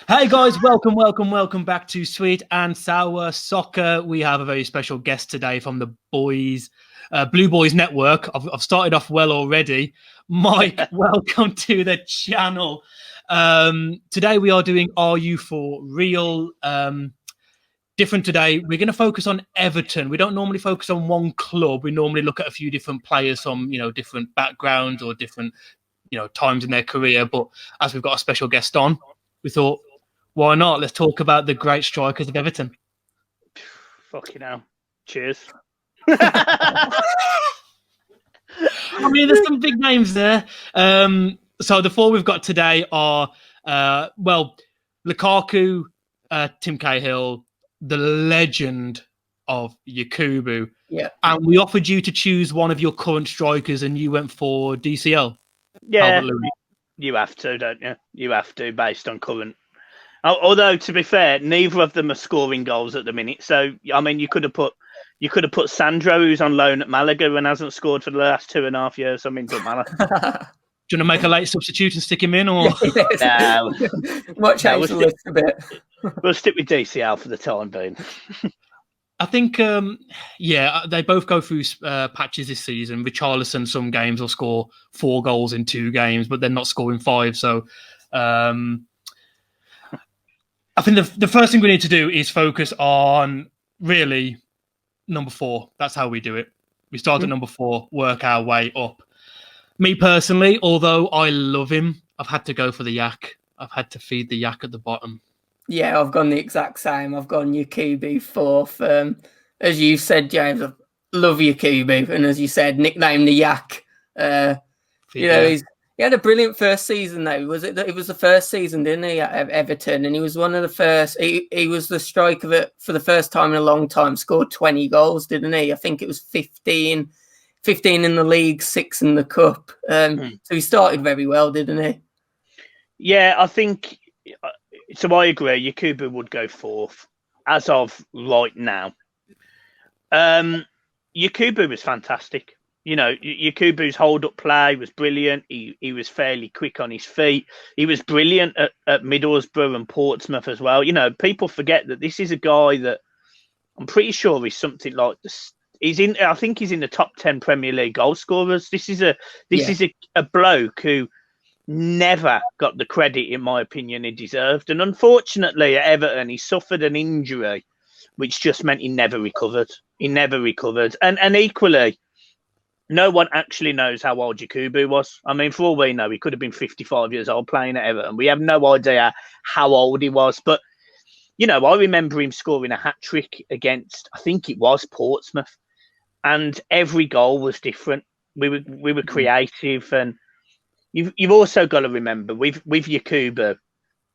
Hey guys, welcome back to Sweet and Sour Soccer. We have a very special guest today from the Boyz, Blue Boys Network. I've started off well already. Mike, welcome to the channel. Today we are doing Are You For Real? Different today. We're going to focus on Everton. We don't normally focus on one club. We normally look at a few different players from, different backgrounds or different, times in their career. But as we've got a special guest on, we thought, why not? Let's talk about the great strikers of Everton. Fucking hell. Cheers. I mean, there's some big names there. So the four we've got today are, Lukaku, Tim Cahill, the legend of Yakubu. Yeah. And we offered you to choose one of your current strikers and you went for DCL. Yeah. Calvert-Lewin. You have to, don't you? You have to, based on current. Although, to be fair, neither of them are scoring goals at the minute. So, I mean, you could have put Sandro, who's on loan at Malaga and hasn't scored for the last 2.5 years. I mean, it doesn't matter. Do you want to make a late substitute and stick him in? Or No. Might change the list a bit. We'll stick with DCL for the time being. I think, they both go through patches this season. Richarlison, some games will score 4 goals in 2 games, but they're not scoring 5. So I think the first thing we need to do is focus on really number 4. That's how we do it. We start at number 4, work our way up. Me personally, although I love him, I've had to go for the yak. I've had to feed the yak at the bottom. Yeah, I've gone the exact same. I've gone Yakubu 4th. As you said, James, I love Yakubu. And as you said, nicknamed the yak. He had a brilliant first season, though. It was the first season, didn't he, at Everton? And he was one of the first. He was the striker that, for the first time in a long time, scored 20 goals, didn't he? I think it was 15 in the league, 6 in the cup. So he started very well, didn't he? Yeah, I think. So I agree. Yakubu would go 4th as of right now. Yakubu was fantastic. Yakubu's hold-up play was brilliant. He was fairly quick on his feet. He was brilliant at Middlesbrough and Portsmouth as well. People forget that this is a guy that I'm pretty sure he's something like this. I think he's in the top 10 Premier League goal scorers. This is a bloke who never got the credit, in my opinion, he deserved. And unfortunately, at Everton, he suffered an injury, which just meant he never recovered. And equally, no one actually knows how old Yakubu was. I mean, for all we know, he could have been 55 years old playing at Everton. We have no idea how old he was. But, I remember him scoring a hat-trick against, I think it was Portsmouth. And every goal was different. We were creative. And you've also got to remember, with Yakubu,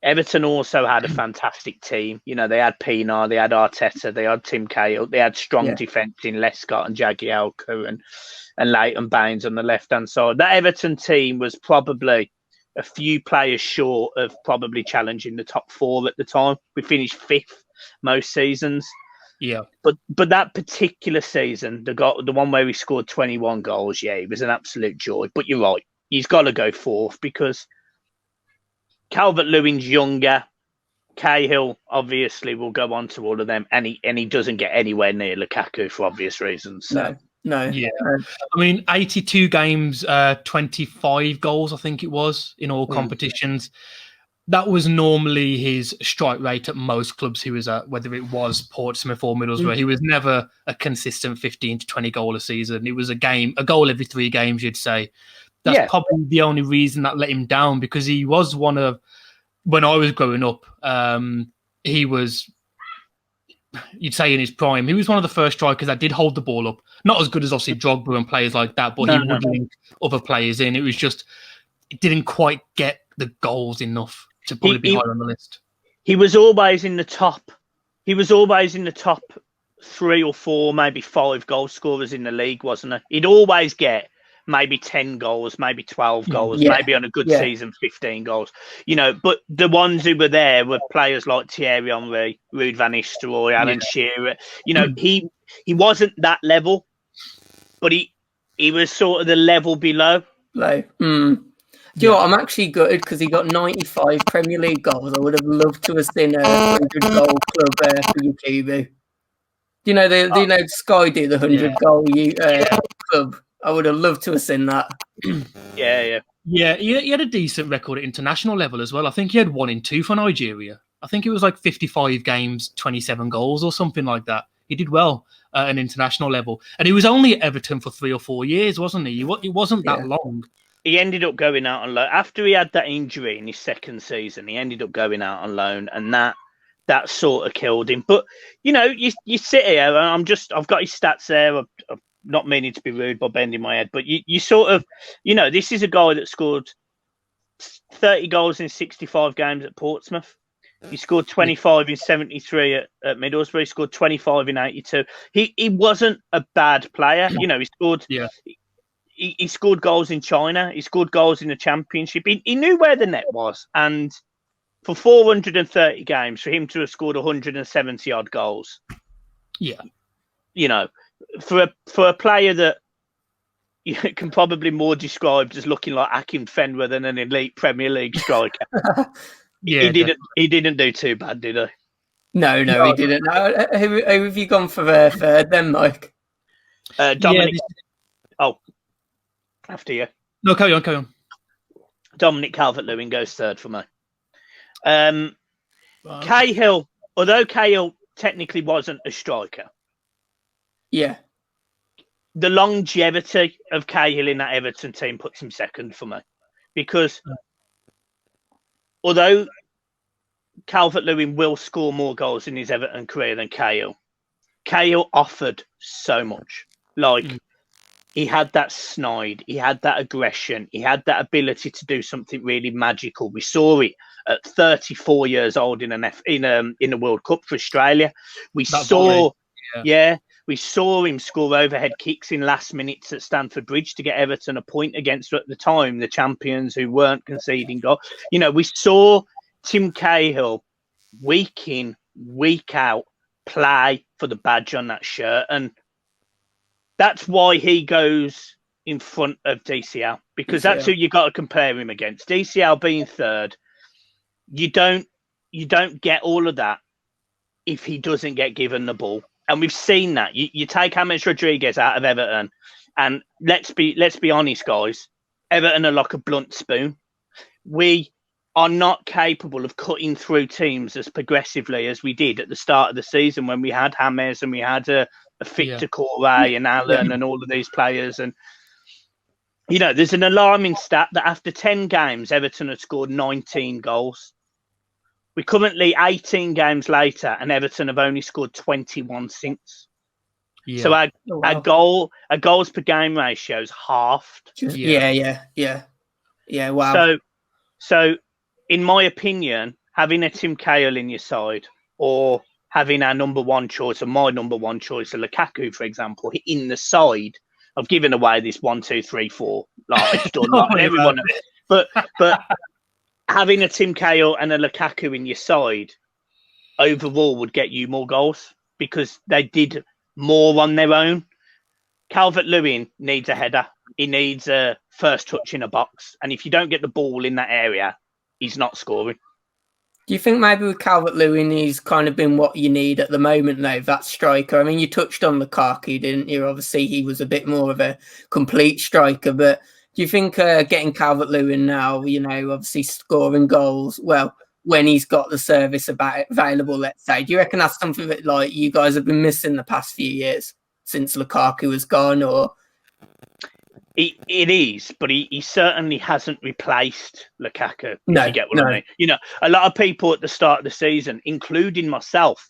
Everton also had a fantastic team. They had Pienaar, they had Arteta, they had Tim Cahill, they had strong defence in Lescott and Jagielka and Leighton Baines on the left-hand side. That Everton team was probably a few players short of probably challenging the top 4 at the time. We finished 5th most seasons. Yeah. But that particular season, the one where he scored 21 goals, it was an absolute joy. But you're right, he's got to go 4th because Calvert-Lewin's younger. Cahill obviously will go on to all of them, and he doesn't get anywhere near Lukaku for obvious reasons. So. No. Yeah. I mean, 82 games, 25 goals, I think it was, in all competitions. That was normally his strike rate at most clubs he was at, whether it was Portsmouth or Middlesbrough. He was never a consistent 15 to 20 goal a season. It was a goal every 3 games, you'd say. That's probably the only reason that let him down, because he was one of, when I was growing up, he was, you'd say in his prime, he was one of the first strikers that did hold the ball up. Not as good as obviously Drogba and players like that, but he would link other players in. It was just, it didn't quite get the goals enough to probably be higher on the list. He was always in the top. He was always in the top 3 or 4, maybe 5 goal scorers in the league, wasn't he? He'd always get maybe 10 goals, maybe 12 goals, maybe on a good season, 15 goals. But the ones who were there were players like Thierry Henry, Ruud van Nistelrooy, Alan Shearer. He wasn't that level, but he was sort of the level below. Do you know what? I'm actually gutted because he got 95 Premier League goals. I would have loved to have seen a 100-goal club for Yakubu. You know, Sky did the 100-goal club. I would have loved to have seen that. Yeah. Yeah, he had a decent record at international level as well. I think he had 1 in 2 for Nigeria. I think it was like 55 games, 27 goals or something like that. He did well at an international level. And he was only at Everton for 3 or 4 years, wasn't he? It wasn't that long. He ended up going out on loan. After he had that injury in his second season, he ended up going out on loan, and that sort of killed him. But, you know, you sit here, and I've got his stats there. I'm not meaning to be rude by bending my head, but you sort of, you know, this is a guy that scored 30 goals in 65 games at Portsmouth. He scored 25 in 73 at Middlesbrough. He scored 25 in 82. He wasn't a bad player. You know, he scored. Yeah. He scored goals in China. He scored goals in the Championship. He knew where the net was, and for 430 games, for him to have scored 170 odd goals, yeah, you know, for a player that you can probably more described as looking like Akim Fenwa than an elite Premier League striker. He didn't do too bad, did he? No, he didn't. Who have you gone for third then, Mike? Dominic. After you. No, carry on. Dominic Calvert-Lewin goes third for me. Cahill, although Cahill technically wasn't a striker. Yeah. The longevity of Cahill in that Everton team puts him second for me. Because although Calvert-Lewin will score more goals in his Everton career than Cahill offered so much. He had that snide, he had that aggression, he had that ability to do something really magical. We saw it at 34 years old in a World Cup for Australia. We saw him score overhead kicks in last minutes at Stamford Bridge to get Everton a point against, at the time, the champions who weren't conceding goal. You know, we saw Tim Cahill week in, week out play for the badge on that shirt, and that's why he goes in front of DCL, because that's who you got to compare him against. DCL being third, you don't get all of that if he doesn't get given the ball, and we've seen that. You take James Rodriguez out of Everton, and let's be honest, guys. Everton are like a blunt spoon. We are not capable of cutting through teams as progressively as we did at the start of the season when we had James and we had a Victor Correa and Allen and all of these players. And, you know, there's an alarming stat that after 10 games, Everton had scored 19 goals. We're currently 18 games later and Everton have only scored 21 since. Yeah. So our goals per game ratio is halved. Yeah, wow. So in my opinion, having a Tim Cahill in your side, or having our number one choice, or my number one choice, a Lukaku, for example, in the side, I've given away this 1, 2, 3, 4. Like I've done like everyone. But having a Tim Cahill and a Lukaku in your side overall would get you more goals because they did more on their own. Calvert-Lewin needs a header. He needs a first touch in a box. And if you don't get the ball in that area, he's not scoring. Do you think maybe with Calvert-Lewin, he's kind of been what you need at the moment, though, that striker? I mean, you touched on Lukaku, didn't you? Obviously, he was a bit more of a complete striker. But do you think getting Calvert-Lewin now, you know, obviously scoring goals, well, when he's got the service available, let's say, do you reckon that's something that, like, you guys have been missing the past few years since Lukaku has gone, or...? It is, but he certainly hasn't replaced Lukaku. No, you get what I mean? You know, a lot of people at the start of the season, including myself,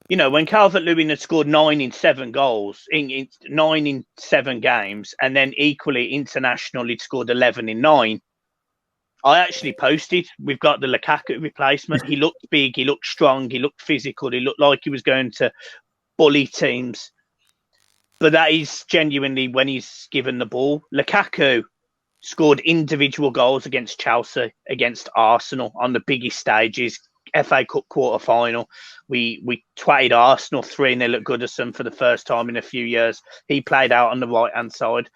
you know, when Calvert-Lewin had scored 9 in 7 goals, in 9 in 7 games, and then equally international, he'd scored 11 in 9. I actually posted, we've got the Lukaku replacement. He looked big, he looked strong, he looked physical, he looked like he was going to bully teams. But that is genuinely when he's given the ball. Lukaku scored individual goals against Chelsea, against Arsenal on the biggest stages. FA Cup quarter-final. We twatted Arsenal 3-0 at Goodison for the first time in a few years. He played out on the right-hand side.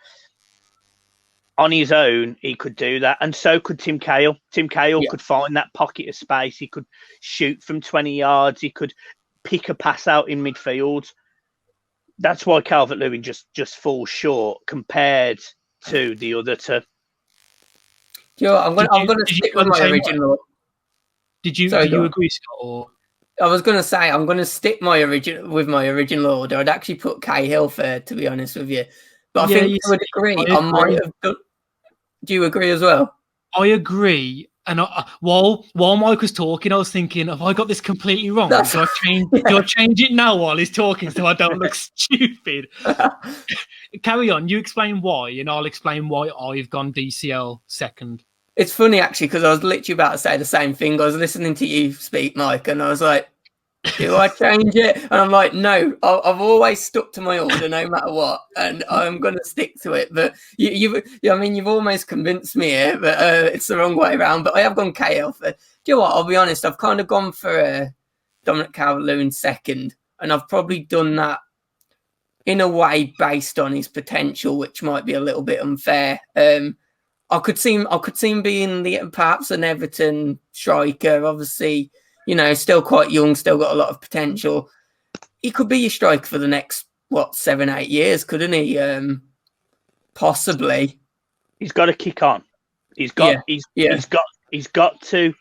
on his own, he could do that, and so could Tim Cahill. Tim Cahill could find that pocket of space. He could shoot from 20 yards. He could pick a pass out in midfield. That's why Calvert-Lewin just falls short compared to the other two. You know, I'm going to stick with my original. Did you agree, Scott? Or? I was going to say I'm going to stick with my original order. I'd actually put Cahill third, to be honest with you. But I think you would agree. I might have done. Do you agree as well? I agree. And while Mike was talking, I was thinking, have I got this completely wrong? Do I change it now while he's talking so I don't look stupid? Carry on. You explain why, and I'll explain why I've gone DCL second. It's funny, actually, because I was literally about to say the same thing. I was listening to you speak, Mike, and I was like, do I change it? And I'm like, no, I've always stuck to my order no matter what, and I'm going to stick to it. But you've almost convinced me here that it's the wrong way around. But I have gone Cahill for. Do you know what? I'll be honest. I've kind of gone for Dominic Calvert-Lewin second, and I've probably done that in a way based on his potential, which might be a little bit unfair. I could see him being perhaps an Everton striker, obviously. You know, still quite young, still got a lot of potential. He could be your striker for the next 7-8 years, couldn't he? Possibly. He's got to kick on. He's got to.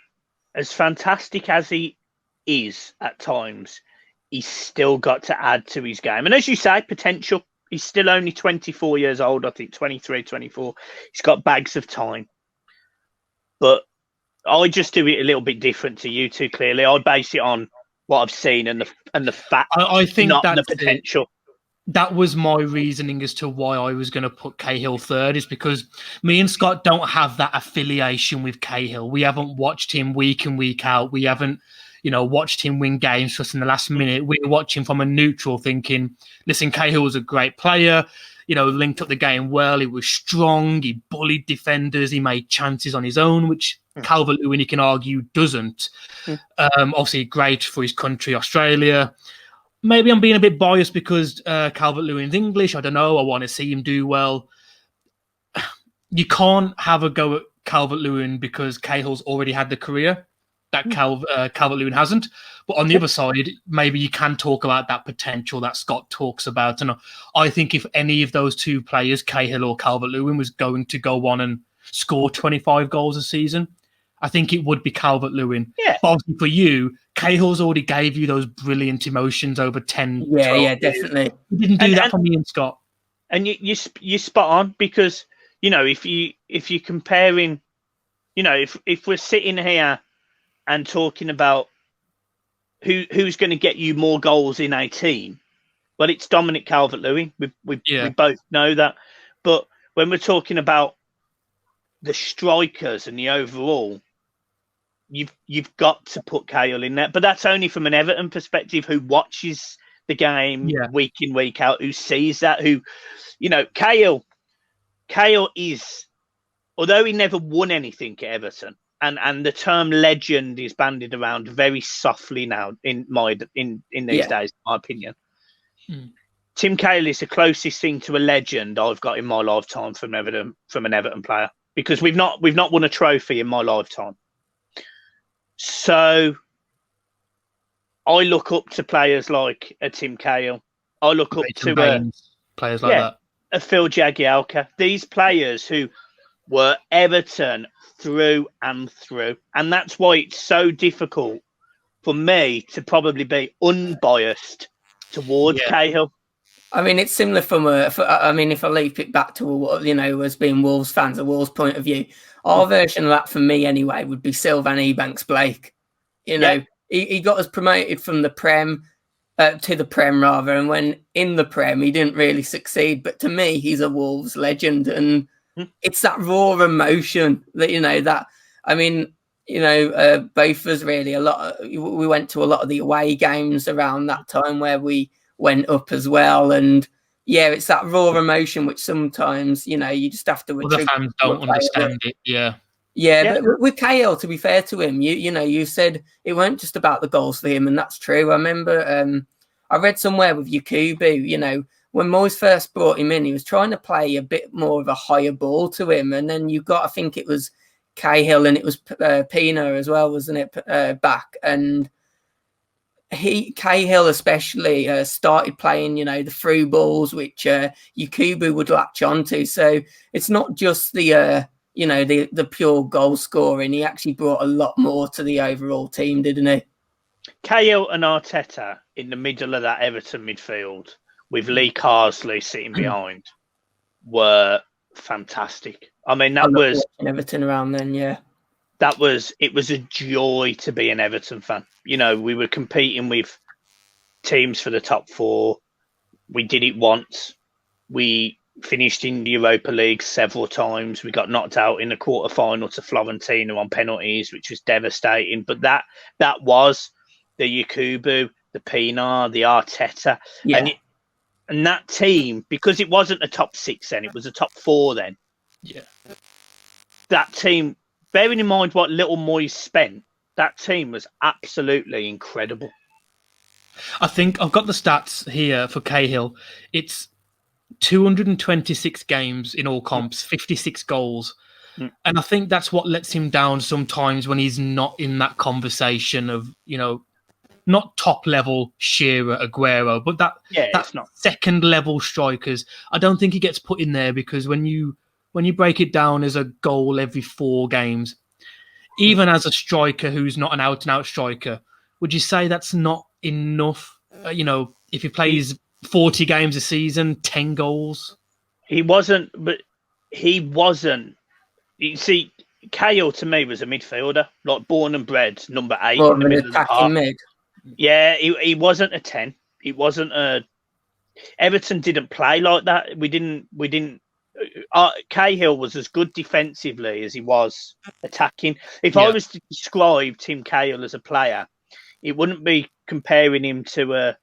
As fantastic as he is at times, he's still got to add to his game. And as you say, potential. He's still only 24 years old. I think 23, 24. He's got bags of time, but. I just do it a little bit different to you two. Clearly, I base it on what I've seen and the fact. I think not the potential. That was my reasoning as to why I was going to put Cahill third. Is because me and Scott don't have that affiliation with Cahill. We haven't watched him week in, week out. We haven't, watched him win games for us in the last minute. We're watching from a neutral, thinking, listen, Cahill was a great player. Linked up the game well. He was strong. He bullied defenders. He made chances on his own, which Calvert-Lewin, you can argue, doesn't. Obviously, great for his country, Australia. Maybe I'm being a bit biased because Calvert-Lewin's English. I don't know. I want to see him do well. You can't have a go at Calvert-Lewin because Cahill's already had the career that Calvert-Lewin hasn't. But on the other side, maybe you can talk about that potential that Scott talks about. And I think if any of those two players, Cahill or Calvert-Lewin, was going to go on and score 25 goals a season, I think it would be Calvert-Lewin. Yeah. But obviously for you, Cahill's already gave you those brilliant emotions over 10 Yeah, years. Definitely. He didn't do that for me and Scott. And you spot on because, if you're comparing, if we're sitting here and talking about who's going to get you more goals in a team, well, it's Dominic Calvert-Lewin. We both know that. But when we're talking about the strikers and the overall, you've got to put Cahill in there. But that's only from an Everton perspective, who watches the game week in, week out, who sees that, who, Cahill is, although he never won anything at Everton, and the term legend is bandied around very softly now in these days, in my opinion. Tim Cahill is the closest thing to a legend I've got in my lifetime from an Everton player, because we've not won a trophy in my lifetime. So I look up to players like a Tim Cahill. I look up to players like that. A Phil Jagielka. These players who were Everton through and through. And that's why it's so difficult for me to probably be unbiased towards Cahill. I mean, it's similar if I leap it back to, as being Wolves fans, a Wolves point of view, our version of that for me anyway would be Sylvan Ebanks-Blake. He got us promoted from the Prem to the Prem rather. And when in the Prem, he didn't really succeed. But to me, he's a Wolves legend. And it's that raw emotion that, both of us really we went to a lot of the away games around that time where we went up as well. And it's that raw emotion, which sometimes, you just have to. Other fans don't understand it. Yeah. Yeah, but with Cahill, to be fair to him, you said it weren't just about the goals for him, and that's true. I remember I read somewhere with Yakubu, when Moyes first brought him in, he was trying to play a bit more of a higher ball to him. And then you got, I think it was Cahill and it was Pino as well, wasn't it, back? And Cahill especially started playing, the through balls, which Yakubu would latch onto. So it's not just the pure goal scoring. He actually brought a lot more to the overall team, didn't he? Cahill and Arteta in the middle of that Everton midfield with Lee Carsley sitting behind were fantastic. I mean, that was Everton around then, yeah. It was a joy to be an Everton fan. We were competing with teams for the top 4. We did it once. We finished in the Europa League several times. We got knocked out in the quarter-final to Fiorentina on penalties, which was devastating. But that was the Yakubu, the Pienaar, the Arteta. Yeah. And that team, because it wasn't a top 6 then, it was a top 4 then. Yeah. That team, bearing in mind what little Moyes spent, that team was absolutely incredible. I think I've got the stats here for Cahill. It's 226 games in all comps, 56 goals. And I think that's what lets him down sometimes when he's not in that conversation of, not top level Shearer, Aguero, but that's not second level strikers. I don't think he gets put in there because when you break it down as a goal every 4 games, even as a striker who's not an out and out striker, would you say that's not enough? If he plays 40 games a season, 10 goals. He wasn't. You see, Cahill to me was a midfielder, like born and bred, number 8 in the middle of the park. Mid. Yeah, he wasn't a 10. He wasn't a. Everton didn't play like that. We didn't. Cahill was as good defensively as he was attacking. If I was to describe Tim Cahill as a player, it wouldn't be comparing him to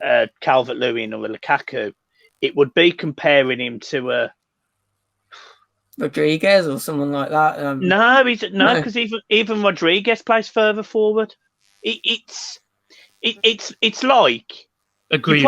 a Calvert-Lewin or a Lukaku. It would be comparing him to a Rodriguez or someone like that. No, because even Rodriguez plays further forward. It's like Agreed.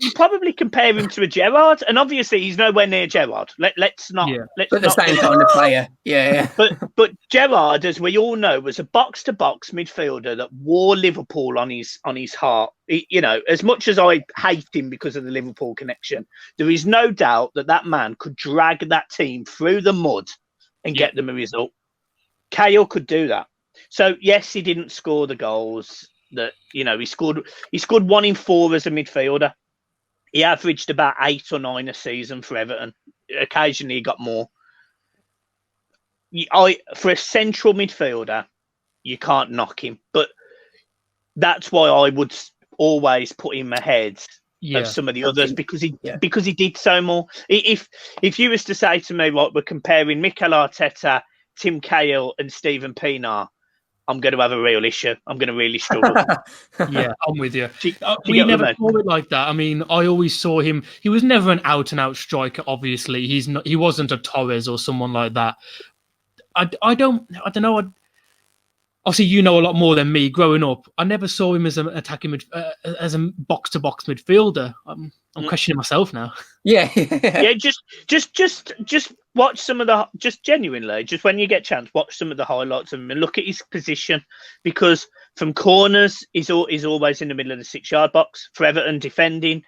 You probably compare him to a Gerrard, and obviously he's nowhere near Gerrard. Let's not. But the same kind of player, yeah. But Gerrard, as we all know, was a box-to-box midfielder that wore Liverpool on his heart. As much as I hate him because of the Liverpool connection, there is no doubt that man could drag that team through the mud and get them a result. Cahill could do that. So yes, he didn't score the goals. That he scored 1 in 4 as a midfielder. He averaged about 8 or 9 a season for Everton. Occasionally he got more. For a central midfielder, you can't knock him. But that's why I would always put him ahead of some of the others because he did so more. If you was to say to me, we're comparing Mikel Arteta, Tim Cahill, and Steven Pienaar, I'm going to have a real issue. I'm going to really struggle. Yeah, I'm with you. We never saw it like that. I mean, I always saw him. He was never an out-and-out striker. Obviously, he wasn't a Torres or someone like that. I don't know. Obviously, you know a lot more than me. Growing up, I never saw him as an attacking as a box-to-box midfielder. I'm questioning myself now. Yeah. Just watch some of the, just genuinely, just when you get a chance, watch some of the highlights of him and look at his position, because from corners, he's always in the middle of the 6-yard box. For Everton defending,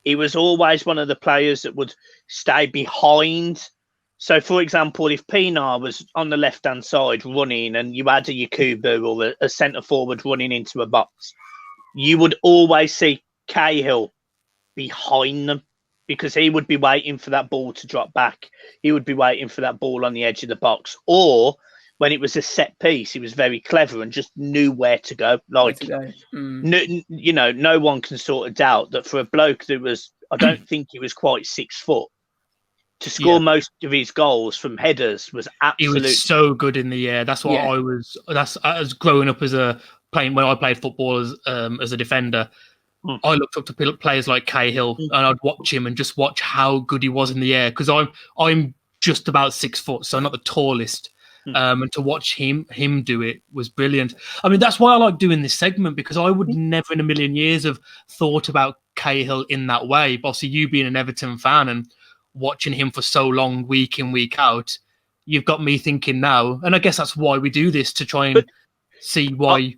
he was always one of the players that would stay behind. So, for example, if Pienaar was on the left-hand side running and you had a Yakubu or a centre-forward running into a box, you would always see Cahill behind them, because he would be waiting for that ball to drop back. He would be waiting for that ball on the edge of the box. Or when it was a set piece, he was very clever and just knew where to go. No one can sort of doubt that for a bloke that was, I don't think he was quite 6 foot, to score most of his goals from headers was absolutely... He was so good in the air. That's what I was growing up when I played football as a defender. I looked up to players like Cahill, and I'd watch him and just watch how good he was in the air, because I'm just about 6 foot, so not the tallest. And to watch him do it was brilliant. I mean, that's why I like doing this segment, because I would never in a million years have thought about Cahill in that way. But obviously, you being an Everton fan and watching him for so long, week in, week out, you've got me thinking now. And I guess that's why we do this, to try and see why.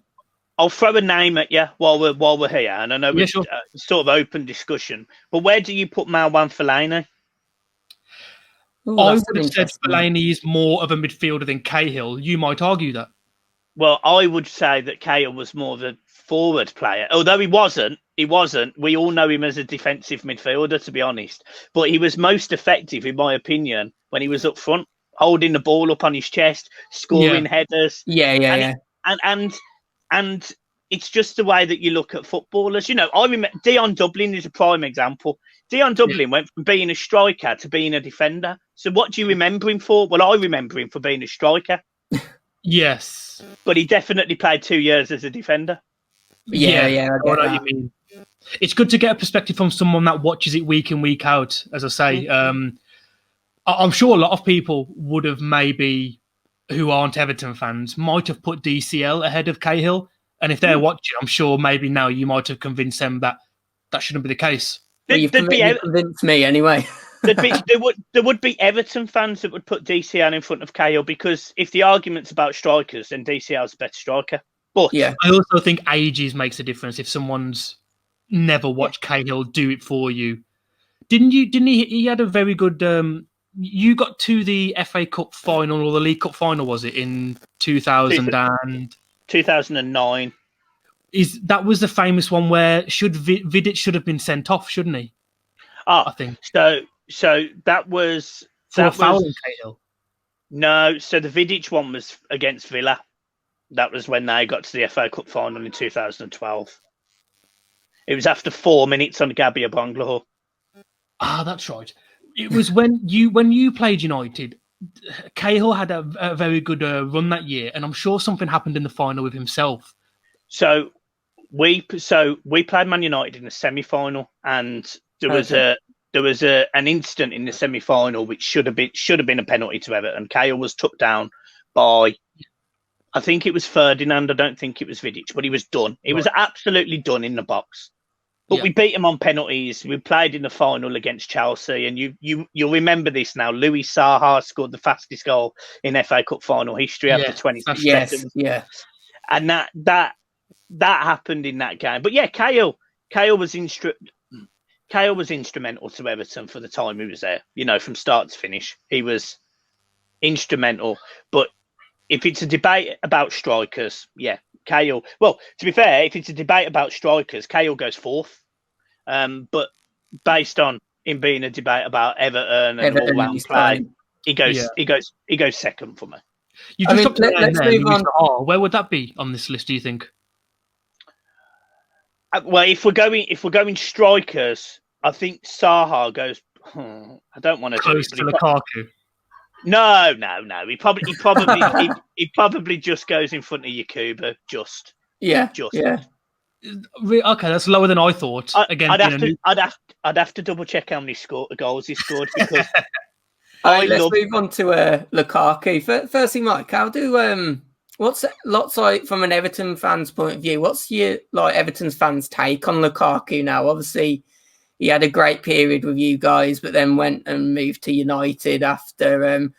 I'll throw a name at you while we're here, and I know it's sure. sort of open discussion. But where do you put Marouane Fellaini? Ooh, I that's would have said Fellaini is more of a midfielder than Cahill. You might argue that. Well, I would say that Cahill was more of a forward player, although he wasn't. He wasn't. We all know him as a defensive midfielder, to be honest. But he was most effective, in my opinion, when he was up front, holding the ball up on his chest, scoring headers. And it's just the way that you look at footballers. You know, I remember Dion Dublin is a prime example. Dion Dublin went from being a striker to being a defender. So what do you remember him for? Well, I remember him for being a striker. Yes. But he definitely played 2 years as a defender. Yeah, I know what you mean. It's good to get a perspective from someone that watches it week in, week out, as I say. I'm sure a lot of people would have maybe, who aren't Everton fans, might have put DCL ahead of Cahill. And if they're watching, I'm sure maybe now you might have convinced them that that shouldn't be the case. Well, you've convinced me anyway. there would be Everton fans that would put DCL in front of Cahill, because if the argument's about strikers, then DCL's a better striker. But I also think ages makes a difference. If someone's never watched Cahill do it for you, didn't he? He had a very good. You got to the FA Cup final or the League Cup final, was it in 2009? That was the famous one where Vidic should have been sent off, shouldn't he? I think so. That was fouling Cahill. No, so the Vidic one was against Villa. That was when they got to the FA Cup final in 2012. It was after 4 minutes on Gabby Abonglaho. That's right. It was when you played United. Cahill had a very good run that year, and I'm sure something happened in the final with himself. So we played Man United in the semi-final, and there was an incident in the semi-final which should have been a penalty to Everton. Cahill was took down by, I think it was Ferdinand. I don't think it was Vidic, but he was done. He was absolutely done in the box. But we beat him on penalties. We played in the final against Chelsea, and you'll remember this now. Louis Saha scored the fastest goal in FA Cup final history after 26 seconds. Yeah, and that happened in that game. But yeah, Cahill was instrumental to Everton for the time he was there. You know, from start to finish, he was instrumental. But if it's a debate about strikers, Cahill. Well, to be fair, if it's a debate about strikers, Cahill goes fourth. But based on him being a debate about Everton and all-round play, he goes second for me. Let's move on. Where would that be on this list, do you think? Well, if we're going strikers, I think Saha goes. I don't want to close to Lukaku. No. He probably just goes in front of Yakubu. Just. Yeah. Okay, that's lower than I thought. I'd have to double check how many goals he scored, because. Let's move on to Lukaku. Firstly, Mike, how do what's lots like from an Everton fan's point of view? What's your Everton's fans' take on Lukaku now? Obviously, he had a great period with you guys, but then went and moved to United after.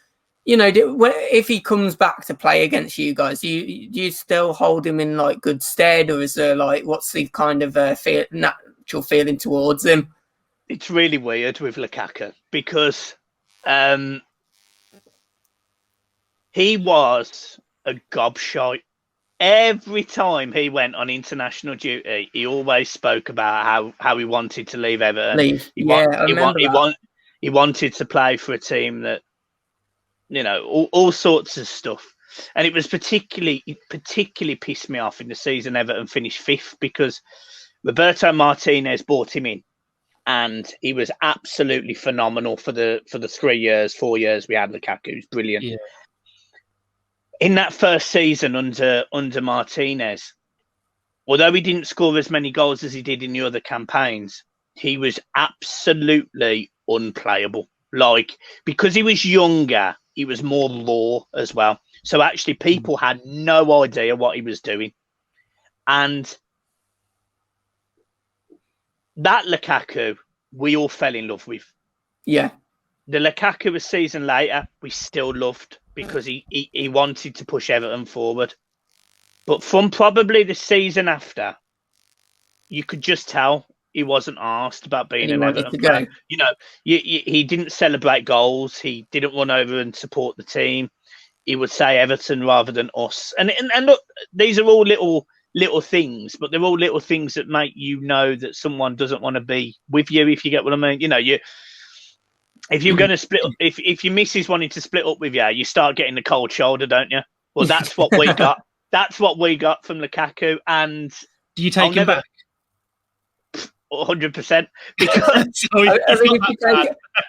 If he comes back to play against you guys, do you still hold him in good stead, or is there what's the kind of natural feeling towards him? It's really weird with Lukaku, because he was a gobshite. Every time he went on international duty, he always spoke about how he wanted to leave Everton. He wanted to play for a team that, all sorts of stuff. And it was particularly pissed me off in the season Everton finished fifth, because Roberto Martinez brought him in, and he was absolutely phenomenal for the 4 years we had Lukaku. He was brilliant. Yeah. In that first season under Martinez, although he didn't score as many goals as he did in the other campaigns, he was absolutely unplayable. Because he was younger, he was more raw as well. So actually, people had no idea what he was doing. And that Lukaku, we all fell in love with. Yeah. The Lukaku a season later, we still loved because he wanted to push Everton forward. But from probably the season after, you could just tell he wasn't asked about being an Everton player. You know, he didn't celebrate goals. He didn't run over and support the team. He would say Everton rather than us. And look, these are all little things, but they're all little things that make you know that someone doesn't want to be with you, if you get what I mean. You know, if you're going to split, if your missus wanted to split up with you, you start getting the cold shoulder, don't you? Well, that's what we got. That's what we got from Lukaku. And do you take him back? 100%. Because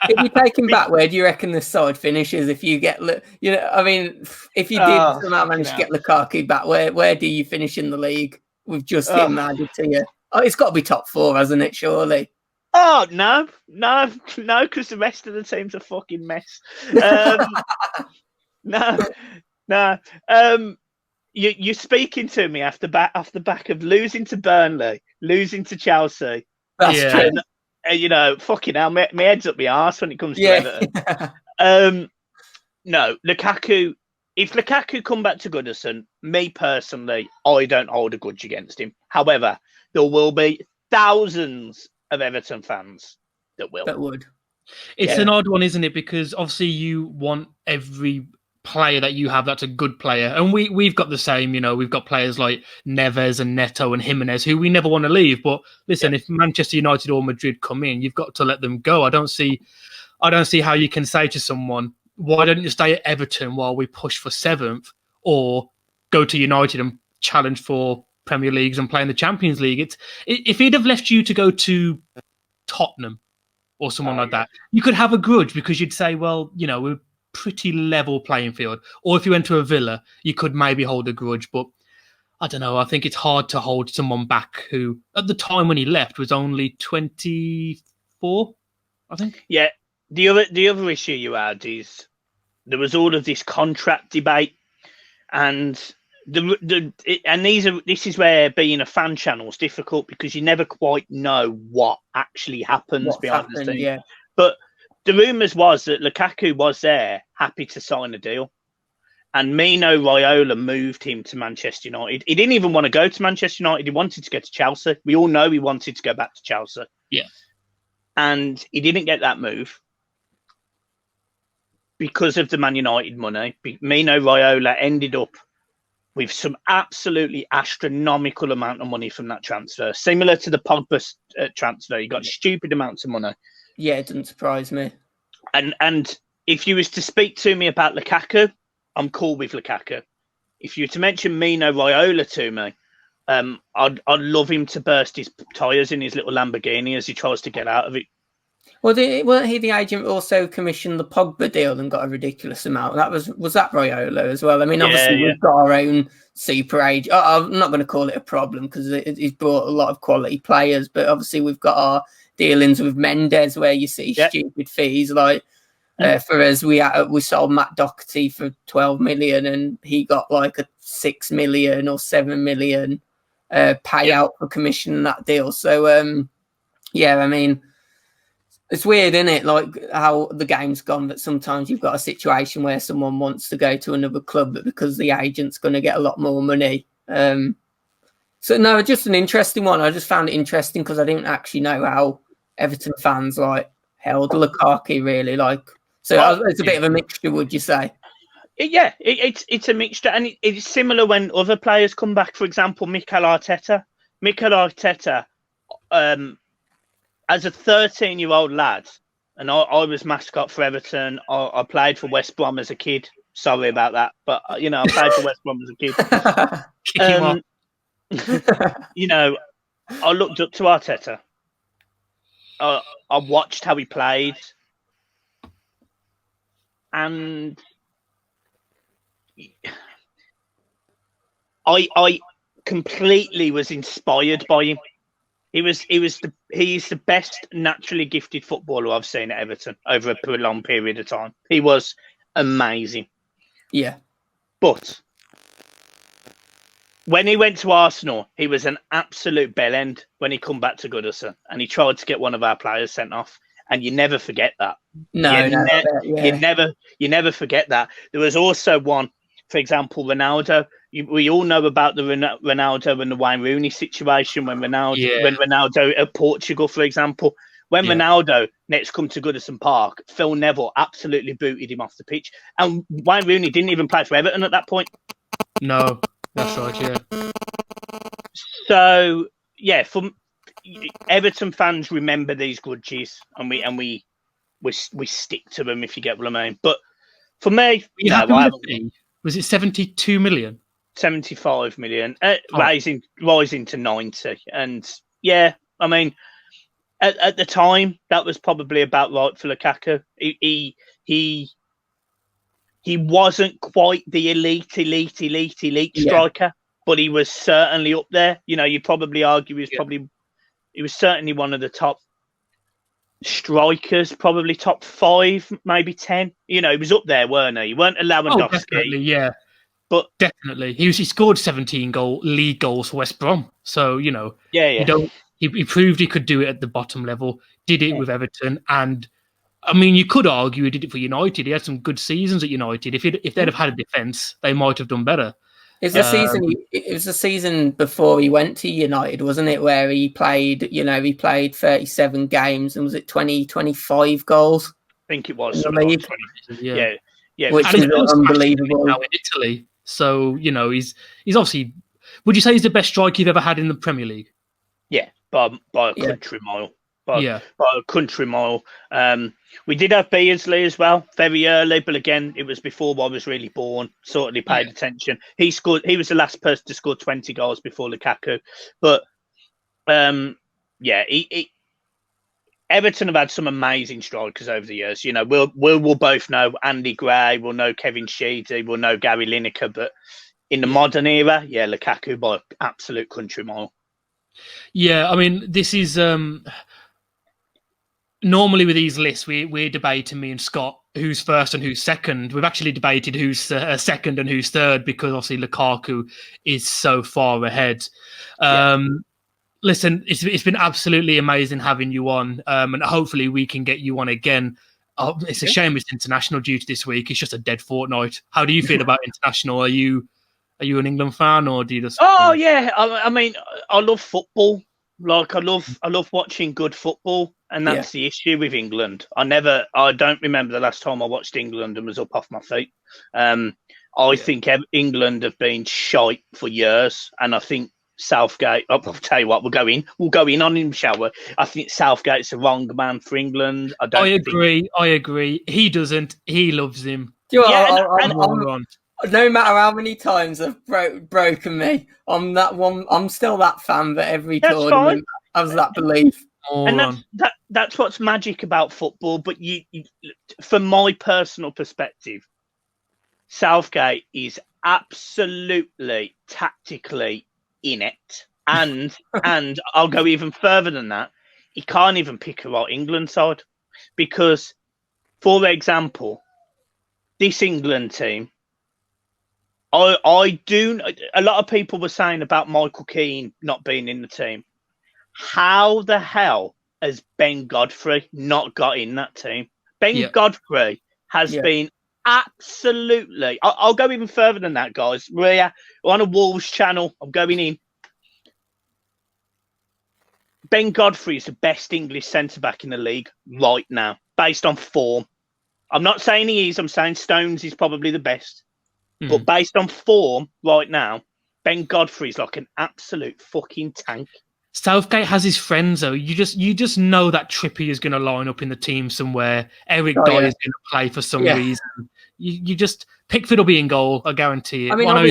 if you take him back, where do you reckon the side finishes? If you get, you know, I mean, if you did somehow manage to get Lukaku back, where do you finish in the league with just him added to you? Oh, it's got to be top 4, hasn't it? Surely. Oh no, because the rest of the team's a fucking mess. No. You're speaking to me off the back of losing to Burnley, losing to Chelsea. That's true. And, you know, fucking hell, my head's up my arse when it comes to Everton. No, Lukaku. If Lukaku come back to Goodison, me personally, I don't hold a grudge against him. However, there will be thousands of Everton fans that would. It's an odd one, isn't it? Because obviously you want every player that you have that's a good player, and we've got the same. You know, we've got players like Neves and Neto and Jimenez who we never want to leave. But listen, if Manchester United or Madrid come in, you've got to let them go. I don't see how you can say to someone, why don't you stay at Everton while we push for 7th, or go to United and challenge for Premier Leagues and play in the Champions League? If he'd have left you to go to Tottenham or someone like that, you could have a grudge because you'd say, well, you know, we're pretty level playing field. Or if you went to a Villa, you could maybe hold a grudge. But I don't know. I think it's hard to hold someone back who, at the time when he left, was only 24, I think. Yeah. The other issue you had is there was all of this contract debate, and this is where being a fan channel is difficult because you never quite know what actually happens behind the scenes. Yeah. But the rumours was that Lukaku was there, happy to sign a deal, and Mino Raiola moved him to Manchester United. He didn't even want to go to Manchester United. He wanted to go to Chelsea. We all know he wanted to go back to Chelsea. Yeah. And he didn't get that move because of the Man United money. Mino Raiola ended up with some absolutely astronomical amount of money from that transfer. Similar to the Pogba transfer. He got stupid amounts of money. Yeah, it doesn't surprise me. And if you was to speak to me about Lukaku, I'm cool with Lukaku. If you were to mention Mino Raiola to me, I'd love him to burst his tyres in his little Lamborghini as he tries to get out of it. Well, weren't he the agent also commissioned the Pogba deal and got a ridiculous amount? That was that Raiola as well? I mean, obviously we've got our own super agent. I'm not going to call it a problem because he's brought a lot of quality players, but obviously we've got our dealings with Mendes where you see stupid fees. Like for us, we sold Matt Doherty for 12 million and he got like a 6 million or 7 million payout for commissioning that deal. So I mean, it's weird, isn't it? Like how the game's gone, but sometimes you've got a situation where someone wants to go to another club, but because the agent's going to get a lot more money. So no, just an interesting one. I just found it interesting because I didn't actually know how Everton fans like held Lukaku really. Like, so it's a bit of a mixture, would you say? Yeah, it's a mixture, and it's similar when other players come back. For example, Mikel Arteta, as a 13-year-old lad, and I was mascot for Everton. I played for West Brom as a kid. Sorry about that, but you know, I played for West Brom as a kid. You know, I looked up to Arteta. I watched how he played, and I completely was inspired by him. He's the best naturally gifted footballer I've seen at Everton over a long period of time. He was amazing. Yeah. But when he went to Arsenal, he was an absolute bellend when he come back to Goodison, and he tried to get one of our players sent off. And you never forget that. You never forget that. There was also one, for example, Ronaldo. We all know about the Ronaldo and the Wayne Rooney situation when Ronaldo at Portugal, for example. When Ronaldo next come to Goodison Park, Phil Neville absolutely booted him off the pitch. And Wayne Rooney didn't even play for Everton at that point. No, that's right, yeah. So, yeah, for Everton fans remember these grudges, and we stick to them, if you get what I mean. But for me, was it 72 million? 75 million, rising to 90. And yeah, I mean, at the time, that was probably about right for Lukaku. He wasn't quite the elite striker, but he was certainly up there. You know, you'd probably argue he was certainly one of the top strikers, probably top 5, maybe 10. You know, he was up there, weren't he? He weren't a Lewandowski. Definitely, yeah. But definitely, he scored 17 league goals for West Brom. So, you know, he proved he could do it at the bottom level, did it with Everton. And I mean, you could argue he did it for United. He had some good seasons at United. If they'd have had a defence, they might have done better. It was the season before he went to United, wasn't it? Where he played 37 games and was it 25 goals? I think it was. Yeah. Which is unbelievable. Now in Italy. So, you know, he's obviously, would you say he's the best striker you've ever had in the Premier League? Yeah, by a country mile. By a country mile. We did have Beardsley as well, very early, but again, it was before I was really born. Certainly paid attention. He was the last person to score 20 goals before Lukaku. But Everton have had some amazing strikers over the years. You know, we'll both know Andy Gray, we'll know Kevin Sheedy, we'll know Gary Lineker, but in the modern era, Lukaku by absolute country mile. Yeah, I mean, this is normally with these lists, we're debating, me and Scott, who's first and who's second. We've actually debated who's second and who's third because obviously Lukaku is so far ahead. Listen, it's been absolutely amazing having you on, and hopefully we can get you on again. Oh, it's a shame it's international duty this week. It's just a dead fortnight. How do you feel about international? Are you an England fan, or do you just? Oh yeah, I mean, I love football. Like I love watching good football, and that's the issue with England. I don't remember the last time I watched England and was up off my feet. I think England have been shite for years, and I think Southgate. I'll tell you what, we'll go in on him, shall we? I think Southgate's the wrong man for England. I agree. He doesn't. He loves him. No matter how many times I've broken me, I'm still that fan. But every tournament has that belief. And that's what's magic about football. But you, from my personal perspective, Southgate is absolutely tactically inept, and I'll go even further than that. He can't even pick a right England side because, for example, this England team. I do. A lot of people were saying about Michael Keane not being in the team. How the hell has Ben Godfrey not got in that team? Ben Godfrey has been absolutely. I'll go even further than that, guys. We're on a Wolves channel. I'm going in. Ben Godfrey is the best English centre-back in the league right now, based on form. I'm not saying he is. I'm saying Stones is probably the best. But based on form right now, Ben Godfrey's like an absolute fucking tank. Southgate has his friends though. You just know that Trippier is going to line up in the team somewhere. Eric Dyer is going to play for some reason. You just Pickford will be in goal. I guarantee it. I mean, I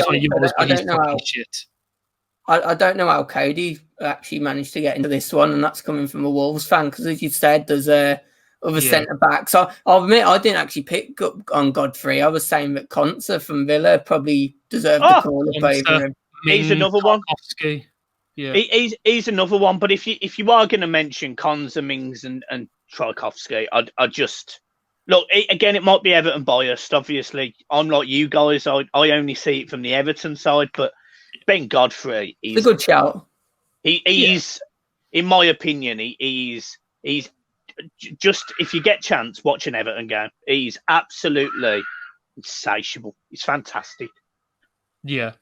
don't know how Cody actually managed to get into this one, and that's coming from a Wolves fan because, as you said, there's other centre backs. So I'll admit I didn't actually pick up on Godfrey. I was saying that Konsa from Villa probably deserved the call up over him. He's another one. Yeah, he's another one. But if you are going to mention Konsa, Mings, and Tchaikovsky, Look, again, it might be Everton biased. Obviously, I'm like you guys. I only see it from the Everton side, but Ben Godfrey It's a good shout. He's, in my opinion, he's just, if you get chance, watch an Everton game. He's absolutely insatiable. He's fantastic. Yeah.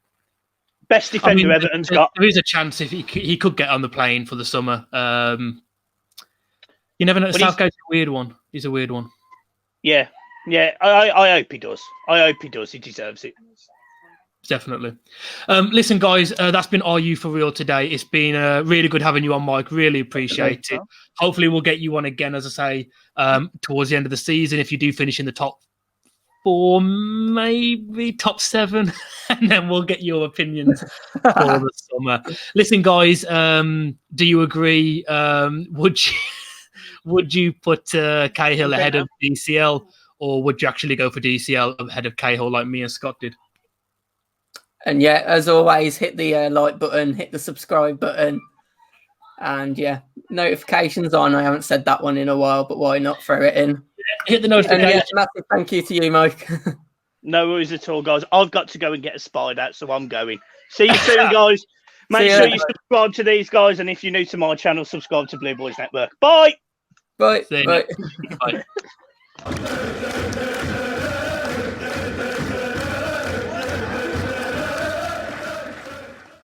Best defender Everton's got. There is a chance if he could get on the plane for the summer. You never know. Southgate's a weird one. He's a weird one. Yeah. I hope he does. I hope he does. He deserves it. Definitely. Listen, guys, that's been Are You For Real today. It's been really good having you on, Mike. Really appreciate it. Hopefully we'll get you on again, as I say, towards the end of the season. If you do finish in the top 4, maybe top 7, and then we'll get your opinions for the summer. Listen, guys, do you agree? Would you put Cahill ahead of DCL, or would you actually go for DCL ahead of Cahill like me and Scott did? And yeah, as always, hit the like button, hit the subscribe button, and yeah, notifications on. I haven't said that one in a while, but why not throw it in? Hit the notification. And yeah, massive thank you to you, Mike. No worries at all, guys. I've got to go and get a spider, so I'm going. See you soon, guys. Make sure you subscribe to these guys, and if you're new to my channel, subscribe to Blue Boys Network. Bye. Bye. Bye.